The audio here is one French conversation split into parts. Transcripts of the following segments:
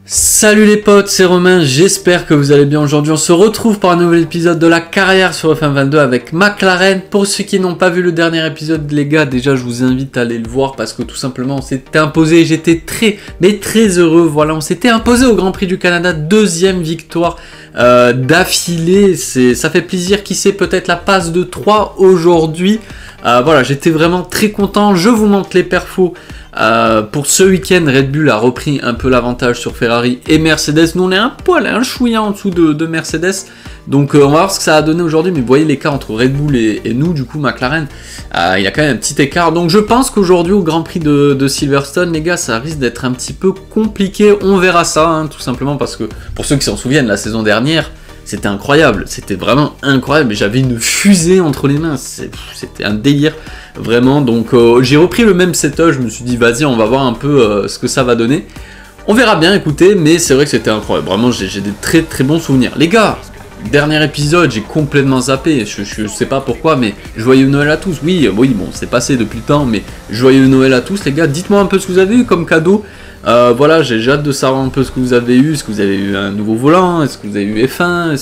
Salut les potes, c'est Romain, j'espère que vous allez bien. Aujourd'hui on se retrouve pour un nouvel épisode de la carrière sur F1 22 avec McLaren. Pour ceux qui n'ont pas vu le dernier épisode les gars, déjà je vous invite à aller le voir parce que tout simplement on s'était imposé, j'étais très heureux, voilà, on s'était imposé au Grand Prix du Canada, deuxième victoire d'affilée, ça fait plaisir, qui sait peut-être la passe de 3 aujourd'hui. Voilà, j'étais vraiment très content, je vous montre les perfos. Pour ce week-end, Red Bull a repris un peu l'avantage sur Ferrari et Mercedes. Nous on est un chouïa en dessous de Mercedes. Donc on va voir ce que ça a donné aujourd'hui. Mais vous voyez l'écart entre Red Bull et nous, du coup McLaren, il y a quand même un petit écart. Donc je pense qu'aujourd'hui au Grand Prix de Silverstone, les gars, ça risque d'être un petit peu compliqué. On verra ça, hein, tout simplement parce que pour ceux qui s'en souviennent, la saison dernière, c'était incroyable, c'était vraiment incroyable, j'avais une fusée entre les mains, c'était un délire, vraiment, donc j'ai repris le même setup, je me suis dit vas-y on va voir un peu ce que ça va donner, on verra bien, écoutez, mais c'est vrai que c'était incroyable, vraiment j'ai des très bons souvenirs. Les gars, dernier épisode, j'ai complètement zappé, je sais pas pourquoi, mais joyeux Noël à tous, oui bon, c'est passé depuis le temps, mais joyeux Noël à tous les gars, dites-moi un peu ce que vous avez eu comme cadeau. Voilà, j'ai hâte de savoir un peu ce que vous avez eu, est-ce que vous avez eu un nouveau volant, est-ce que vous avez eu F1,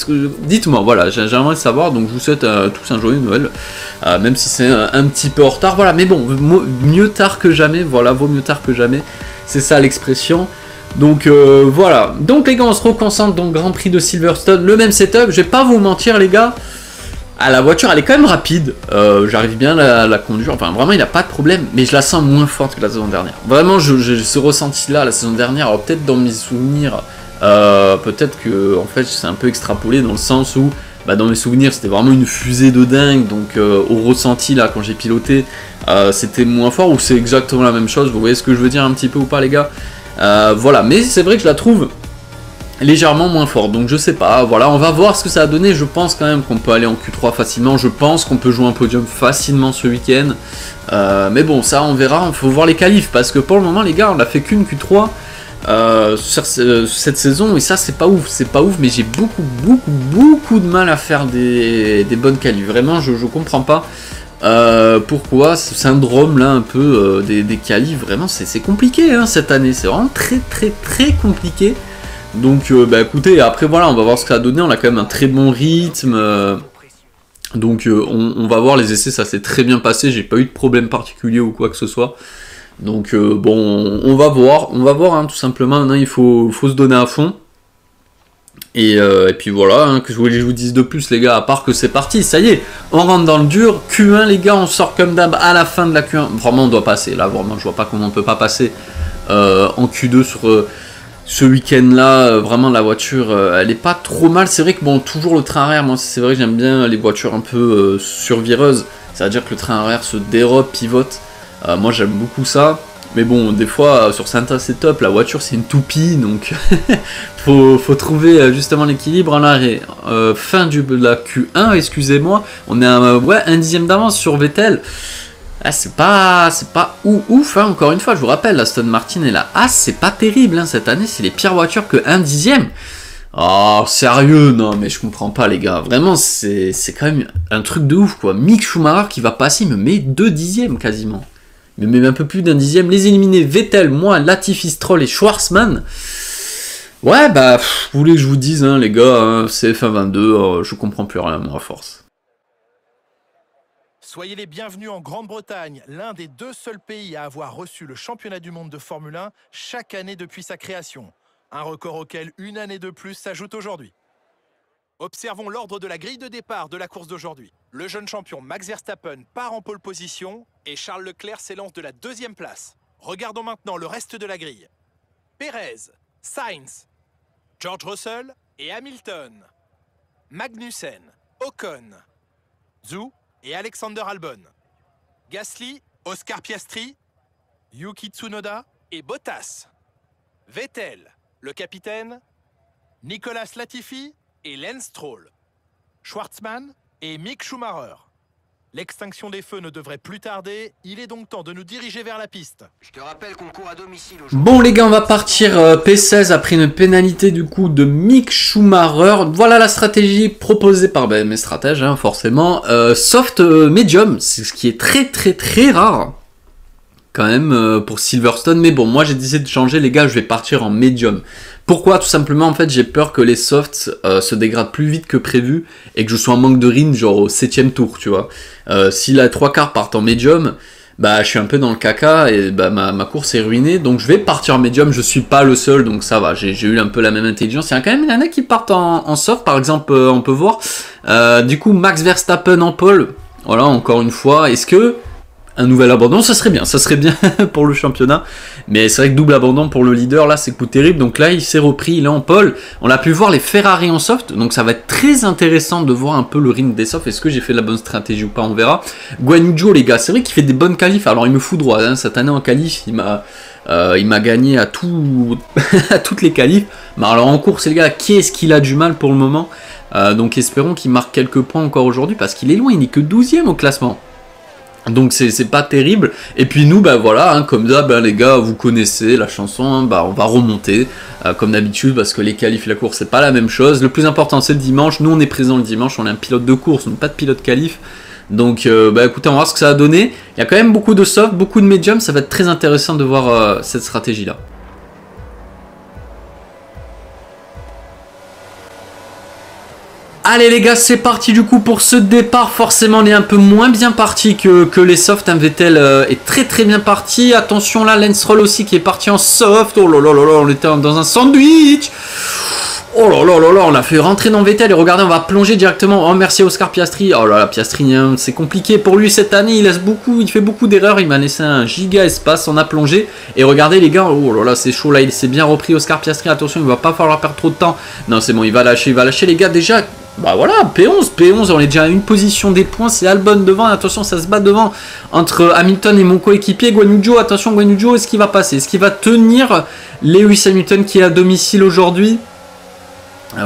dites-moi, voilà, j'aimerais savoir, donc je vous souhaite tous un joyeux Noël, même si c'est un petit peu en retard, voilà, mais bon, mieux tard que jamais, voilà, vaut mieux tard que jamais, c'est ça l'expression, donc voilà, donc les gars, on se reconcentre dans le Grand Prix de Silverstone, le même setup, je vais pas vous mentir les gars, la voiture elle est quand même rapide, j'arrive bien à la conduire, enfin vraiment il n'y a pas de problème, mais je la sens moins forte que la saison dernière. Vraiment j'ai ce ressenti là la saison dernière, alors peut-être dans mes souvenirs, peut-être que en fait c'est un peu extrapolé dans le sens où dans mes souvenirs c'était vraiment une fusée de dingue, donc au ressenti là quand j'ai piloté c'était moins fort, ou c'est exactement la même chose, vous voyez ce que je veux dire un petit peu ou pas les gars, voilà, mais c'est vrai que je la trouve légèrement moins fort, donc je sais pas, voilà, on va voir ce que ça a donné. Je pense quand même qu'on peut aller en Q3 facilement, je pense qu'on peut jouer un podium facilement ce week-end, mais bon, ça on verra, il faut voir les qualifs, parce que pour le moment les gars, on n'a fait qu'une Q3 sur cette saison, et ça c'est pas ouf, mais j'ai beaucoup de mal à faire des bonnes qualifs, vraiment, je comprends pas pourquoi ce syndrome là un peu des qualifs, vraiment c'est compliqué hein, cette année, c'est vraiment très compliqué. Donc écoutez, après voilà, on va voir ce que ça a donné, on a quand même un très bon rythme, donc on va voir les essais, ça s'est très bien passé, j'ai pas eu de problème particulier ou quoi que ce soit, donc bon, on va voir hein, tout simplement, maintenant il faut se donner à fond, et puis voilà, hein, que je voulais que je vous dise de plus les gars, à part que c'est parti, ça y est, on rentre dans le dur, Q1 les gars, on sort comme d'hab à la fin de la Q1, vraiment on doit passer, là vraiment je vois pas comment on peut pas passer en Q2 sur... ce week-end là, vraiment la voiture elle est pas trop mal, c'est vrai que bon, toujours le train arrière, moi c'est vrai que j'aime bien les voitures un peu survireuses, c'est à dire que le train arrière se dérobe, pivote, moi j'aime beaucoup ça, mais bon des fois sur certains setups la voiture c'est une toupie, donc faut trouver justement l'équilibre en arrêt. Fin de la Q1, excusez-moi, on est à un dixième d'avance sur Vettel. C'est pas ouf, hein, encore une fois, je vous rappelle, l'Aston Martin est là. C'est pas terrible, hein, cette année, c'est les pires voitures que 1 dixième. Oh, sérieux, non, mais je comprends pas, les gars. Vraiment, c'est quand même un truc de ouf, quoi. Mick Schumacher qui va passer, il me met 2 dixièmes quasiment. Il me met un peu plus d'1 dixième. Les éliminés, Vettel, moi, Latifi, Stroll et Schwarzman. Ouais, vous voulez que je vous dise, hein, les gars, hein, c'est F1 22, je comprends plus rien, moi, à force. Soyez les bienvenus en Grande-Bretagne, l'un des 2 seuls pays à avoir reçu le championnat du monde de Formule 1 chaque année depuis sa création. Un record auquel une année de plus s'ajoute aujourd'hui. Observons l'ordre de la grille de départ de la course d'aujourd'hui. Le jeune champion Max Verstappen part en pole position et Charles Leclerc s'élance de la 2e place. Regardons maintenant le reste de la grille. Perez, Sainz, George Russell et Hamilton. Magnussen, Ocon, Zhou et Alexander Albon. Gasly, Oscar Piastri, Yuki Tsunoda et Bottas. Vettel, le capitaine, Nicolas Latifi et Lance Stroll. Schwarzman et Mick Schumacher. L'extinction des feux ne devrait plus tarder, il est donc temps de nous diriger vers la piste. Je te rappelle qu'on court à domicile aujourd'hui. Bon les gars, on va partir P16 après une pénalité du coup de Mick Schumacher. Voilà la stratégie proposée par mes stratèges, hein, forcément. Soft medium, c'est ce qui est très rare quand même pour Silverstone. Mais bon, moi j'ai décidé de changer les gars, je vais partir en medium. Pourquoi? Tout simplement, en fait, j'ai peur que les softs se dégradent plus vite que prévu et que je sois en manque de ring, genre au 7ème tour, tu vois. Si la 3/4 partent en médium, bah je suis un peu dans le caca et bah ma course est ruinée, donc je vais partir en médium. Je suis pas le seul, donc ça va, j'ai eu un peu la même intelligence. Il y a quand même il y en a qui partent en soft, par exemple, on peut voir. Du coup, Max Verstappen en pole, voilà, encore une fois, est-ce que un nouvel abandon, ça serait bien pour le championnat, mais c'est vrai que double abandon pour le leader, là c'est coup terrible. Donc là il s'est repris, il est en pole, on a pu voir les Ferrari en soft, donc ça va être très intéressant de voir un peu le ring des softs. Est-ce que j'ai fait la bonne stratégie ou pas, on verra. Guan Yu Zhou, les gars, c'est vrai qu'il fait des bonnes qualifs, alors il me fout droit, hein, cette année en qualif, il m'a gagné à à toutes les qualifs, mais alors en course les gars, qui est-ce qu'il a du mal pour le moment, donc espérons qu'il marque quelques points encore aujourd'hui, parce qu'il est loin, il n'est que 12ème au classement. Donc c'est pas terrible. Et puis nous, bah voilà, hein, comme d'hab, les gars, vous connaissez la chanson, hein, bah on va remonter comme d'habitude, parce que les qualifs et la course c'est pas la même chose. Le plus important c'est le dimanche. Nous on est présent le dimanche, on est un pilote de course, on n'est pas de pilote qualif. Donc bah écoutez, on va voir ce que ça va donner. Il y a quand même beaucoup de soft, beaucoup de medium, ça va être très intéressant de voir cette stratégie là. Allez les gars, c'est parti du coup pour ce départ. Forcément on est un peu moins bien parti que les softs, hein. Vettel est très bien parti. Attention là, Lance Stroll aussi qui est parti en soft. Oh là là là là, on était dans un sandwich. Oh là là là là, on a fait rentrer dans Vettel et regardez, on va plonger directement. Oh merci à Oscar Piastri. Oh là là, Piastri, hein, c'est compliqué pour lui cette année, il fait beaucoup d'erreurs, il m'a laissé un giga espace, on a plongé. Et regardez les gars, oh là là, c'est chaud là, il s'est bien repris Oscar Piastri, attention, il va pas falloir perdre trop de temps. Non, c'est bon, il va lâcher les gars déjà. Bah voilà, P11, on est déjà à une position des points, c'est Albon devant, attention ça se bat devant entre Hamilton et mon coéquipier Guan Yu Zhou. Attention Guan Yu Zhou, est-ce qu'il va passer? Est-ce qu'il va tenir Lewis Hamilton qui est à domicile aujourd'hui?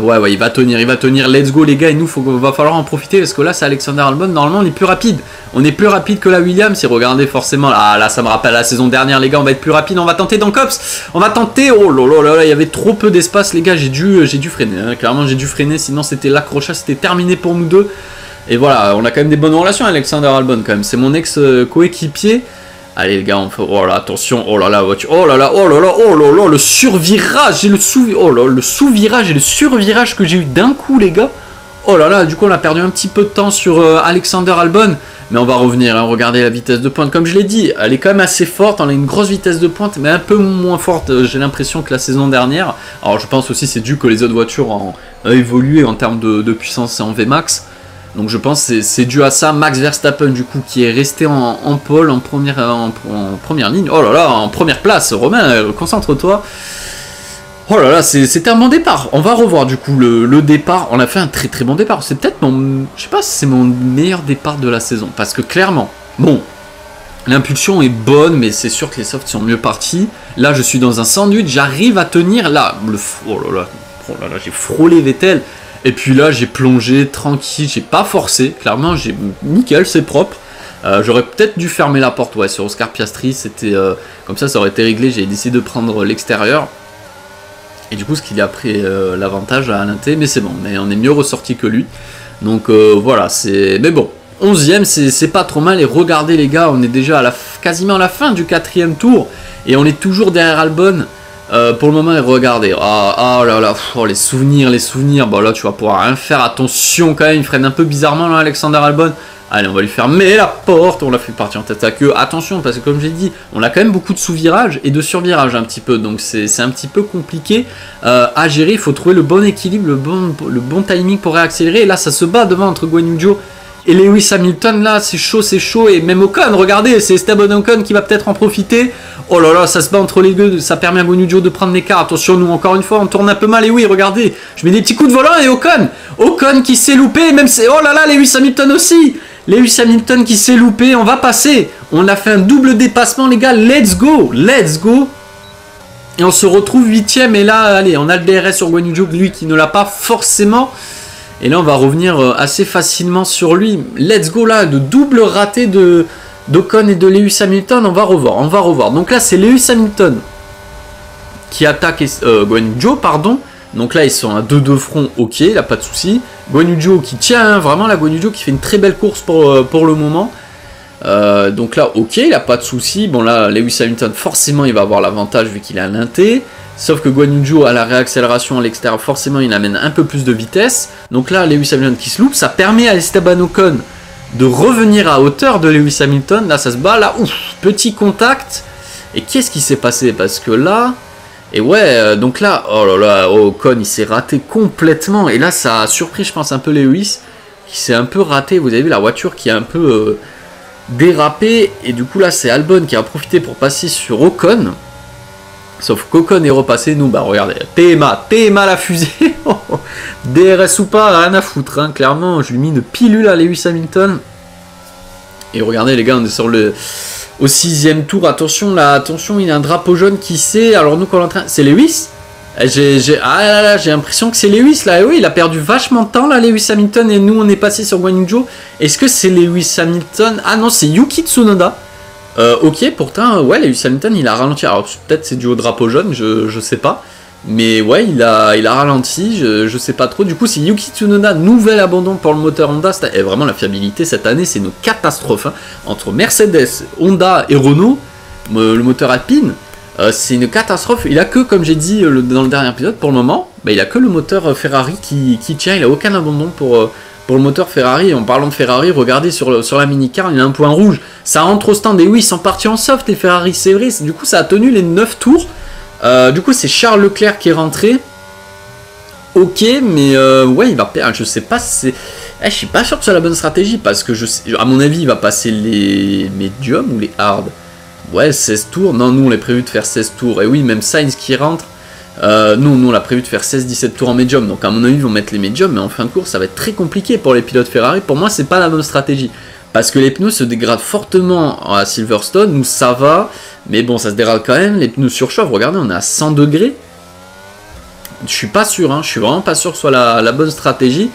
Ouais, il va tenir, let's go les gars, et nous va falloir en profiter parce que là c'est Alexander Albon, normalement on est plus rapide que la Williams, et regardez forcément, là ça me rappelle la saison dernière les gars, on va être plus rapide, on va tenter dans Cops, oh là là, il y avait trop peu d'espace les gars, j'ai dû freiner, hein. Clairement j'ai dû freiner, sinon c'était l'accrochage, c'était terminé pour nous deux, et voilà, on a quand même des bonnes relations avec Alexander Albon quand même, c'est mon ex coéquipier. Allez les gars, on fait... Oh là, attention, oh là là, voiture, oh là là, le survirage et le sous-virage et le survirage que j'ai eu d'un coup les gars. Oh là là, du coup on a perdu un petit peu de temps sur Alexander Albon, mais on va revenir, hein. Regardez la vitesse de pointe, comme je l'ai dit, elle est quand même assez forte, on a une grosse vitesse de pointe, mais un peu moins forte, j'ai l'impression, que la saison dernière. Alors je pense aussi c'est dû que les autres voitures ont évolué en termes de puissance et en Vmax. Donc je pense que c'est dû à ça. Max Verstappen du coup qui est resté en pole, en première ligne. Oh là là, en première place. Romain, concentre-toi. Oh là là, c'était un bon départ. On va revoir du coup le départ. On a fait un très bon départ. C'est peut-être je sais pas si c'est mon meilleur départ de la saison. Parce que clairement, bon, l'impulsion est bonne, mais c'est sûr que les softs sont mieux partis. Là je suis dans un sandwich, j'arrive à tenir là. Oh là là, j'ai frôlé Vettel. Et puis là, j'ai plongé tranquille, j'ai pas forcé, clairement, j'ai nickel, c'est propre. J'aurais peut-être dû fermer la porte, ouais, sur Oscar Piastri, c'était comme ça aurait été réglé. J'ai décidé de prendre l'extérieur. Et du coup, ce qu'il a pris l'avantage à l'inté, mais c'est bon, on est mieux ressorti que lui. Donc voilà, mais bon, 11ème, c'est pas trop mal. Et regardez les gars, on est déjà quasiment à la fin du 4ème tour. Et on est toujours derrière Albon. Pour le moment, regardez, oh là là, les souvenirs, bon là tu vas pouvoir rien faire, attention quand même, il freine un peu bizarrement là, Alexander Albon. Allez, on va lui fermer la porte, on l'a fait partir en tête à queue, attention, parce que comme j'ai dit, on a quand même beaucoup de sous-virages et de sur-virages un petit peu, donc c'est un petit peu compliqué à gérer, il faut trouver le bon équilibre, le bon timing pour réaccélérer, et là ça se bat devant entre Guan Yu Zhou et Lewis Hamilton, là c'est chaud, et même Ocon, regardez, c'est Esteban Ocon qui va peut-être en profiter. Oh là là, ça se bat entre les deux, ça permet à Guan Yu Zhou de prendre l'écart. Attention, nous encore une fois on tourne un peu mal, et oui regardez, je mets des petits coups de volant et Ocon qui s'est loupé, même c'est... Oh là là, Lewis Hamilton aussi, Lewis Hamilton qui s'est loupé, on va passer, on a fait un double dépassement les gars, let's go. Et on se retrouve 8ème, et là allez, on a le DRS sur Guan Yu Zhou, lui qui ne l'a pas forcément. Et là on va revenir assez facilement sur lui. Let's go là, de double raté d'Ocon et de Lewis Hamilton, on va revoir. Donc là c'est Lewis Hamilton qui attaque Guan Yu Zhou, pardon. Donc là ils sont à 2 de front, ok, il n'y a pas de souci. Guan Yu Zhou qui tient, hein, vraiment la Guan Yu Zhou qui fait une très belle course pour le moment. Donc là, ok, il a pas de souci. Bon là, Lewis Hamilton, forcément, il va avoir l'avantage vu qu'il est à l'inté. Sauf que Guan Yu Zhou à la réaccélération à l'extérieur, forcément, il amène un peu plus de vitesse. Donc là, Lewis Hamilton qui se loupe, ça permet à Esteban Ocon de revenir à hauteur de Lewis Hamilton. Là, ça se bat. Là, ouf, petit contact. Et qu'est-ce qui s'est passé? Parce que là... Et ouais, donc là, oh là là, Ocon, il s'est raté complètement. Et là, ça a surpris, je pense, un peu Lewis, qui s'est un peu raté. Vous avez vu la voiture qui a un peu dérapé. Et du coup, là, c'est Albon qui a profité pour passer sur Ocon. Sauf qu'Ocon est repassé. Nous, bah regardez, PMA la fusée. DRS ou pas, rien à foutre. Hein. Clairement, je lui ai mis une pilule à Lewis Hamilton. Et regardez, les gars, on est sur le... Au 6e tour, attention là, attention, il y a un drapeau jaune qui sait. Alors nous quand on est en train... C'est Lewis. Ah là là, j'ai l'impression que c'est Lewis là. Et oui, il a perdu vachement de temps là, Lewis Hamilton. Et nous on est passé sur Guan Yu Zhou. Est-ce que c'est Lewis Hamilton? Ah non, c'est Yuki Tsunoda. Ok, pourtant, ouais, Lewis Hamilton il a ralenti. Alors peut-être c'est dû au drapeau jaune, je sais pas. Mais ouais, il a ralenti, je sais pas trop. Du coup, c'est Yuki Tsunoda, nouvel abandon pour le moteur Honda. Et vraiment, la fiabilité cette année, c'est une catastrophe. Hein. Entre Mercedes, Honda et Renault, le moteur Alpine, c'est une catastrophe. Il a que, comme j'ai dit dans le dernier épisode, pour le moment, bah, il a que le moteur Ferrari qui tient. Il a aucun abandon pour le moteur Ferrari. En parlant de Ferrari, regardez sur la mini-car, il a un point rouge. Ça rentre au stand. Et oui, ils sont partis en soft, les Ferrari, c'est vrai. Du coup, ça a tenu les 9 tours. Du coup, c'est Charles Leclerc qui est rentré. Ok, mais ouais, il va perdre. Je sais pas si c'est. Je suis pas sûr que c'est la bonne stratégie parce que à mon avis, il va passer les médiums ou les hard. Ouais, 16 tours. Non, nous on est prévu de faire 16 tours. Et oui, même Sainz qui rentre. Nous on a prévu de faire 16-17 tours en médium. Donc à mon avis, ils vont mettre les médiums. Mais en fin de course, ça va être très compliqué pour les pilotes Ferrari. Pour moi, c'est pas la bonne stratégie. Parce que les pneus se dégradent fortement à Silverstone. Nous, ça va. Mais bon, ça se dégrade quand même. Les pneus surchauffent. Regardez, on est à 100 degrés. Je suis pas sûr. Hein. Je suis vraiment pas sûr que ce soit la bonne stratégie.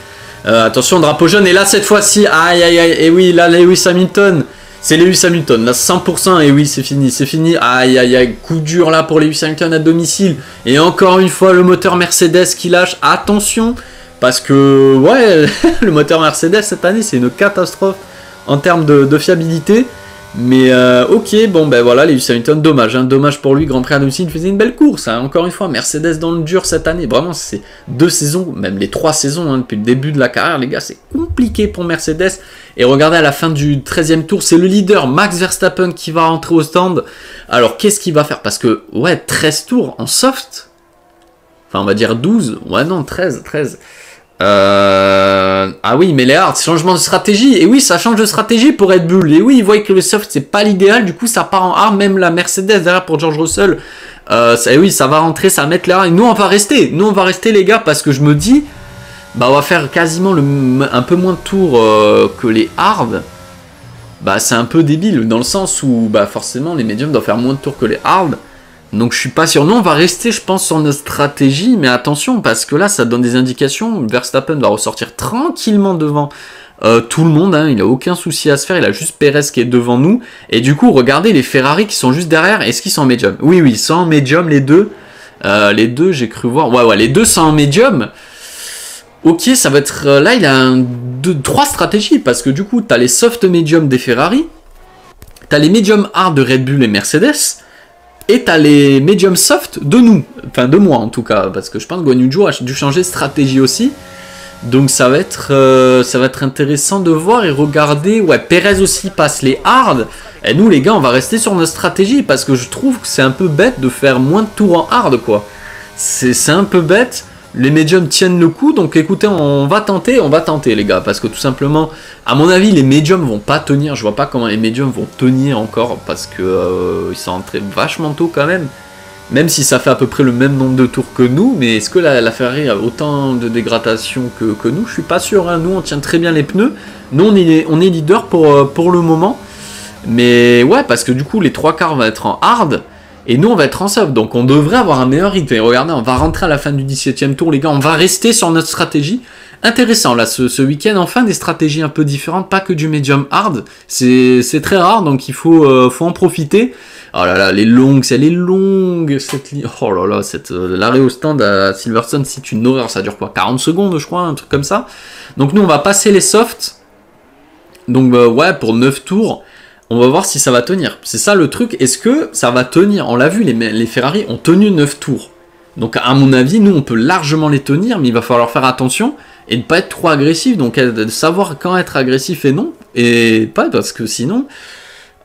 Attention, drapeau jaune. Et là, cette fois-ci, aïe, aïe, aïe. Et oui, là, Lewis Hamilton. C'est Lewis Hamilton. Là, 100%. Et oui, c'est fini. C'est fini. Aïe, aïe, aïe. Coup dur là pour Lewis Hamilton à domicile. Et encore une fois, le moteur Mercedes qui lâche. Attention. Parce que, ouais, le moteur Mercedes cette année, c'est une catastrophe en termes de fiabilité. Mais ok, bon ben voilà, Lewis Hamilton, dommage, hein, dommage pour lui, Grand Prix à domicile, il faisait une belle course, hein, encore une fois, Mercedes dans le dur cette année, vraiment c'est 2 saisons, même les 3 saisons, hein, depuis le début de la carrière, les gars, c'est compliqué pour Mercedes, et regardez à la fin du 13e tour, c'est le leader, Max Verstappen, qui va rentrer au stand, alors qu'est-ce qu'il va faire? Parce que, ouais, 13 tours en soft, enfin on va dire 12, ouais non, 13, ah oui, mais les hards, changement de stratégie. Et oui, ça change de stratégie pour Red Bull. Et oui, ils voient que le soft, c'est pas l'idéal. Du coup, ça part en hard. Même la Mercedes derrière pour George Russell. Et oui, ça va rentrer, ça va mettre les hards. Et nous, on va rester. Nous, on va rester, les gars, parce que je me dis, bah, on va faire quasiment un peu moins de tours que les hards. Bah, c'est un peu débile. Dans le sens où, bah, forcément, les médiums doivent faire moins de tours que les hards. Donc je suis pas sûr. Non, on va rester, je pense, sur notre stratégie, mais attention, parce que là, ça donne des indications. Verstappen va ressortir tranquillement devant tout le monde, hein. Il a aucun souci à se faire, il a juste Perez qui est devant nous. Et du coup, regardez les Ferrari qui sont juste derrière, est-ce qu'ils sont en médium? Oui, ils sont en médium, les deux. Les deux, j'ai cru voir. Ouais, les deux sont en médium. Ok, ça va être... là, il a 3 stratégies, parce que du coup, t'as les soft médium des Ferrari, t'as les médium hard de Red Bull et Mercedes, et t'as les medium soft de nous, enfin de moi en tout cas, parce que je pense que Guan Yu Zhou a dû changer de stratégie aussi. Donc ça va être intéressant de voir et regarder. Ouais, Perez aussi passe les hard. Et nous les gars, on va rester sur notre stratégie parce que je trouve que c'est un peu bête de faire moins de tours en hard quoi. C'est un peu bête. Les médiums tiennent le coup, donc écoutez, on va tenter les gars, parce que tout simplement, à mon avis, les médiums vont pas tenir, je vois pas comment les médiums vont tenir encore, parce que ils sont rentrés vachement tôt quand même si ça fait à peu près le même nombre de tours que nous, mais est-ce que la Ferrari a autant de dégradation que nous? Je suis pas sûr, hein. Nous on tient très bien les pneus, nous on est leader pour le moment, mais ouais, parce que du coup les 3 quarts vont être en hard, et nous, on va être en soft, donc on devrait avoir un meilleur rythme. Et regardez, on va rentrer à la fin du 17e tour, les gars, on va rester sur notre stratégie. Intéressant, là, ce week-end, enfin, des stratégies un peu différentes, pas que du medium hard. C'est très rare, donc il faut en profiter. Oh là là, elle est longue, cette ligne. Oh là là, l'arrêt au stand à Silverstone, c'est une horreur, ça dure quoi, 40 secondes, je crois, un truc comme ça. Donc nous, on va passer les softs. Donc ouais, pour 9 tours. On va voir si ça va tenir. C'est ça le truc. Est-ce que ça va tenir? On l'a vu, les Ferrari ont tenu 9 tours. Donc à mon avis, nous on peut largement les tenir, mais il va falloir faire attention et ne pas être trop agressif. Donc de savoir quand être agressif et non. Et pas parce que sinon,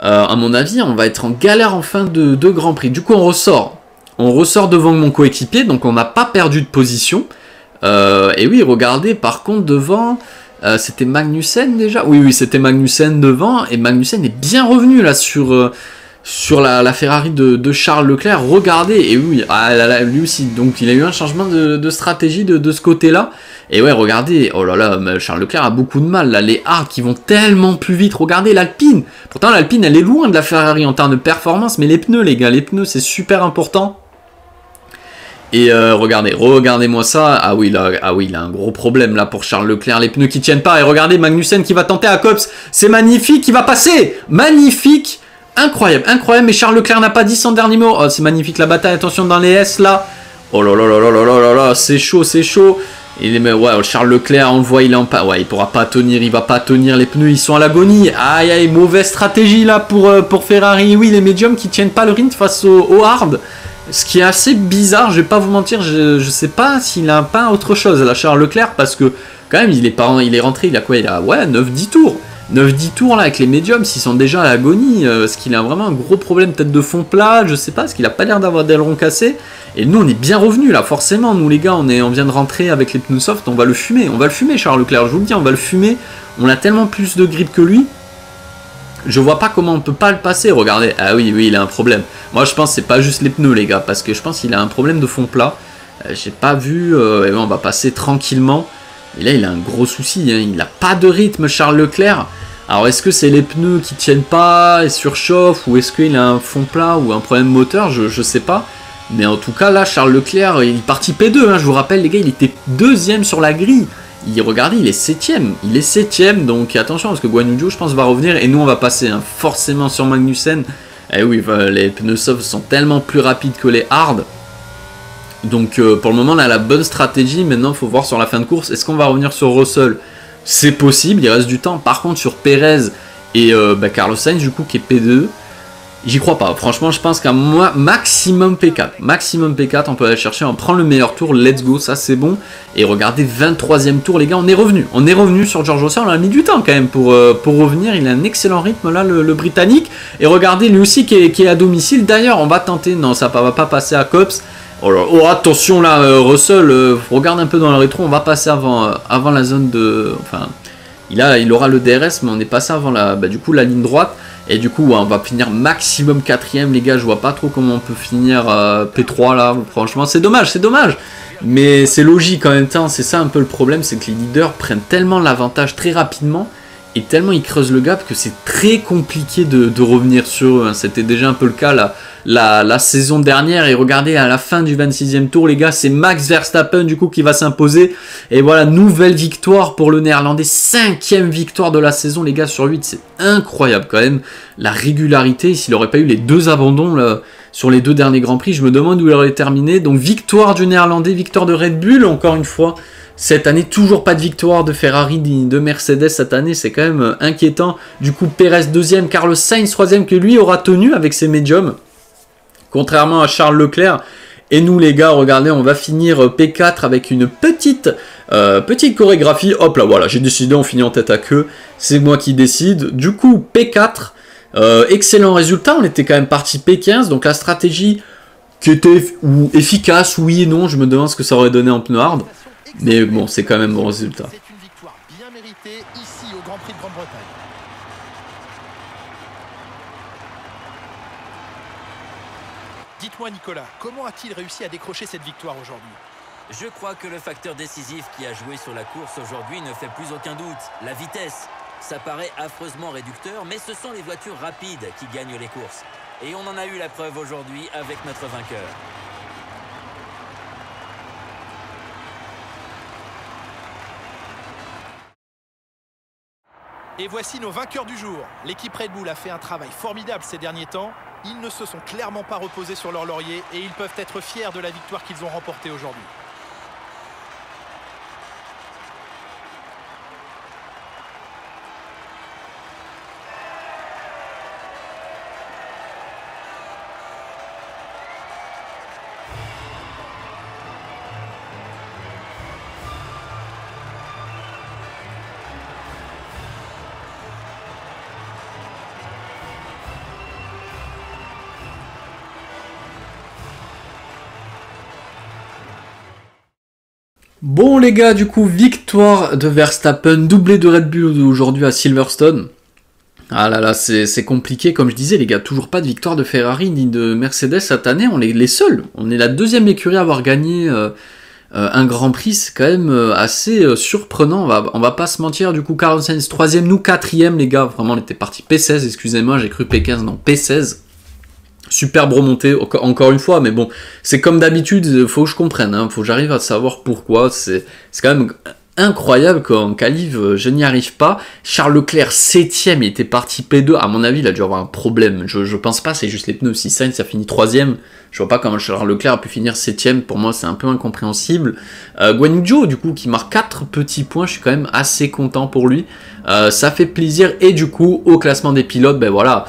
à mon avis, on va être en galère en fin de Grand Prix. Du coup, on ressort. On ressort devant mon coéquipier, donc on n'a pas perdu de position. Et oui, regardez, par contre, devant... c'était Magnussen déjà? Oui, c'était Magnussen devant, et Magnussen est bien revenu là sur la Ferrari de Charles Leclerc. Regardez, et oui, lui aussi, donc il a eu un changement de stratégie de ce côté-là. Et ouais, regardez, oh là là, Charles Leclerc a beaucoup de mal là, les hards qui vont tellement plus vite. Regardez l'Alpine, pourtant l'Alpine elle est loin de la Ferrari en termes de performance, mais les pneus les gars, les pneus c'est super important. Et regardez-moi ça. Ah oui, il a un gros problème là pour Charles Leclerc, les pneus qui tiennent pas. Et regardez Magnussen qui va tenter à Copse, c'est magnifique, il va passer, magnifique, incroyable, mais Charles Leclerc n'a pas dit son dernier mot. Oh, c'est magnifique la bataille, attention dans les S là. Oh là là là là là là là, c'est chaud. Ouais, Charles Leclerc, on le voit, il est en pas, ouais, il pourra pas tenir, il va pas tenir, les pneus ils sont à l'agonie. Aïe, mauvaise stratégie là pour Ferrari. Oui, les médiums qui tiennent pas le rythme face au hard. Ce qui est assez bizarre, je vais pas vous mentir, je sais pas s'il a pas autre chose là, Charles Leclerc, parce que quand même il est rentré, il a quoi? Il a 9-10 tours. 9-10 tours là avec les médiums, s'ils sont déjà à l'agonie, est-ce qu'il a vraiment un gros problème peut-être de fond plat, je sais pas, parce qu'il a pas l'air d'avoir d'aileron cassé. Et nous on est bien revenus là, forcément, nous les gars, on vient de rentrer avec les pneus soft, on va le fumer Charles Leclerc, je vous le dis, on va le fumer, on a tellement plus de grip que lui. Je vois pas comment on peut pas le passer, regardez. Ah oui, il a un problème. Moi je pense que c'est pas juste les pneus les gars, parce que je pense qu'il a un problème de fond plat. J'ai pas vu, et on va passer tranquillement. Et là il a un gros souci, hein. Il a pas de rythme Charles Leclerc. Alors est-ce que c'est les pneus qui tiennent pas et surchauffent, ou est-ce qu'il a un fond plat ou un problème moteur, je sais pas. Mais en tout cas là Charles Leclerc, il est parti P2, hein. Je vous rappelle les gars, il était deuxième sur la grille. Regardez, il est septième, donc attention parce que Guan Yu Zhou je pense va revenir et nous on va passer hein, forcément sur Magnussen. Et oui, les pneus soft sont tellement plus rapides que les hard. Donc pour le moment on a la bonne stratégie, maintenant il faut voir sur la fin de course, est-ce qu'on va revenir sur Russell? C'est possible, il reste du temps. Par contre sur Perez et Carlos Sainz du coup qui est P2, j'y crois pas. Franchement, je pense qu'à maximum P4. Maximum P4, on peut aller chercher, on prend le meilleur tour, let's go, ça c'est bon. Et regardez, 23e tour, les gars, on est revenu. On est revenu sur George Russell, on a mis du temps quand même pour revenir. Il a un excellent rythme là, le Britannique. Et regardez, lui aussi qui est à domicile. D'ailleurs, on va tenter, non, ça va pas passer à Copse. Oh, attention là, Russell, regarde un peu dans le rétro, on va passer avant la zone de... Enfin, il aura le DRS, mais on est passé avant la ligne droite. Et du coup, ouais, on va finir maximum 4ème, les gars. Je vois pas trop comment on peut finir P3 là. Franchement, c'est dommage. Mais c'est logique en même temps. C'est ça un peu le problème, c'est que les leaders prennent tellement l'avantage très rapidement et tellement ils creusent le gap que c'est très compliqué de revenir sur eux. C'était déjà un peu le cas la saison dernière. Et regardez, à la fin du 26e tour, les gars, c'est Max Verstappen du coup qui va s'imposer. Et voilà, nouvelle victoire pour le Néerlandais. 5e victoire de la saison, les gars, sur 8. C'est incroyable quand même. La régularité, s'il n'aurait pas eu les 2 abandons là, sur les 2 derniers Grands Prix, je me demande où il aurait terminé. Donc victoire du Néerlandais, victoire de Red Bull, encore une fois. Cette année, toujours pas de victoire de Ferrari, de Mercedes cette année, c'est quand même inquiétant. Du coup, Perez 2e, Carlos Sainz 3e, que lui aura tenu avec ses médiums. Contrairement à Charles Leclerc. Et nous les gars, regardez, on va finir P4 avec une petite chorégraphie. Hop là, voilà, j'ai décidé, on finit en tête à queue. C'est moi qui décide. Du coup, P4, excellent résultat. On était quand même parti P15. Donc la stratégie qui était efficace, oui et non. Je me demande ce que ça aurait donné en pneu hard. Mais bon, c'est quand même bon résultat. C'est une victoire bien méritée ici au Grand Prix de Grande-Bretagne. Dites-moi Nicolas, comment a-t-il réussi à décrocher cette victoire aujourd'hui? Je crois que le facteur décisif qui a joué sur la course aujourd'hui ne fait plus aucun doute. La vitesse. Ça paraît affreusement réducteur, mais ce sont les voitures rapides qui gagnent les courses. Et on en a eu la preuve aujourd'hui avec notre vainqueur. Et voici nos vainqueurs du jour. L'équipe Red Bull a fait un travail formidable ces derniers temps. Ils ne se sont clairement pas reposés sur leur laurier et ils peuvent être fiers de la victoire qu'ils ont remportée aujourd'hui. Bon les gars, du coup, victoire de Verstappen, doublé de Red Bull aujourd'hui à Silverstone. Ah là là, c'est compliqué, comme je disais les gars, toujours pas de victoire de Ferrari ni de Mercedes cette année, on est les seuls. On est la deuxième écurie à avoir gagné un Grand Prix, c'est quand même assez surprenant, on va pas se mentir. Du coup, Carlos Sainz 3ème, nous 4ème les gars, vraiment on était parti P16, excusez-moi, j'ai cru P15, non P16. Superbe remontée, encore une fois, mais bon, c'est comme d'habitude, faut que je comprenne, hein, faut que j'arrive à savoir pourquoi, c'est quand même incroyable qu'en qualif, je n'y arrive pas. Charles Leclerc 7ème, il était parti P2, à mon avis, il a dû avoir un problème, je pense pas, c'est juste les pneus, si Sainz a fini 3ème, je vois pas comment Charles Leclerc a pu finir 7ème, pour moi c'est un peu incompréhensible. Guan Yu Zhou, du coup, qui marque 4 petits points, je suis quand même assez content pour lui, ça fait plaisir, et du coup, au classement des pilotes, ben voilà.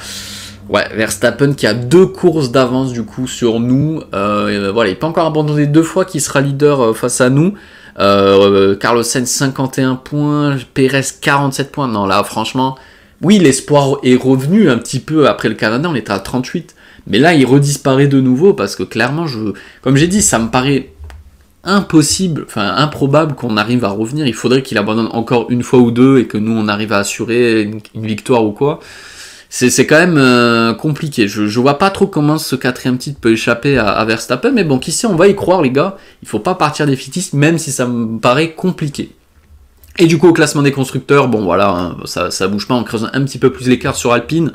Ouais, Verstappen qui a 2 courses d'avance du coup sur nous. Voilà, il peut encore abandonner 2 fois qu'il sera leader face à nous. Carlos Sainz 51 points, Perez 47 points. Non là franchement, oui l'espoir est revenu un petit peu après le Canada, on était à 38. Mais là il redisparaît de nouveau parce que clairement, comme j'ai dit, ça me paraît impossible, enfin improbable qu'on arrive à revenir. Il faudrait qu'il abandonne encore une fois ou deux et que nous on arrive à assurer une victoire ou quoi. C'est quand même compliqué. Je vois pas trop comment ce 4ème titre peut échapper à Verstappen, mais bon, qui sait, on va y croire les gars. Il faut pas partir défaitiste, même si ça me paraît compliqué. Et du coup, au classement des constructeurs, bon voilà, hein, ça bouge pas, on creuse un petit peu plus l'écart sur Alpine,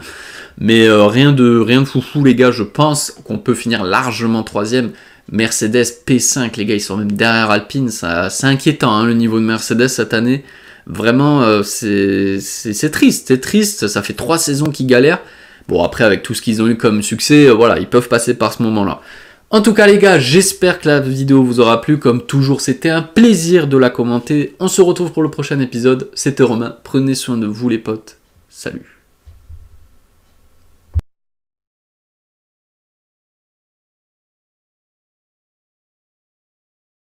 mais rien de foufou les gars, je pense qu'on peut finir largement 3ème. Mercedes P5, les gars, ils sont même derrière Alpine, c'est inquiétant hein, le niveau de Mercedes cette année. Vraiment, c'est triste, c'est triste, ça fait 3 saisons qu'ils galèrent. Bon, après, avec tout ce qu'ils ont eu comme succès, voilà, ils peuvent passer par ce moment-là. En tout cas, les gars, j'espère que la vidéo vous aura plu. Comme toujours, c'était un plaisir de la commenter. On se retrouve pour le prochain épisode. C'était Romain, prenez soin de vous les potes. Salut.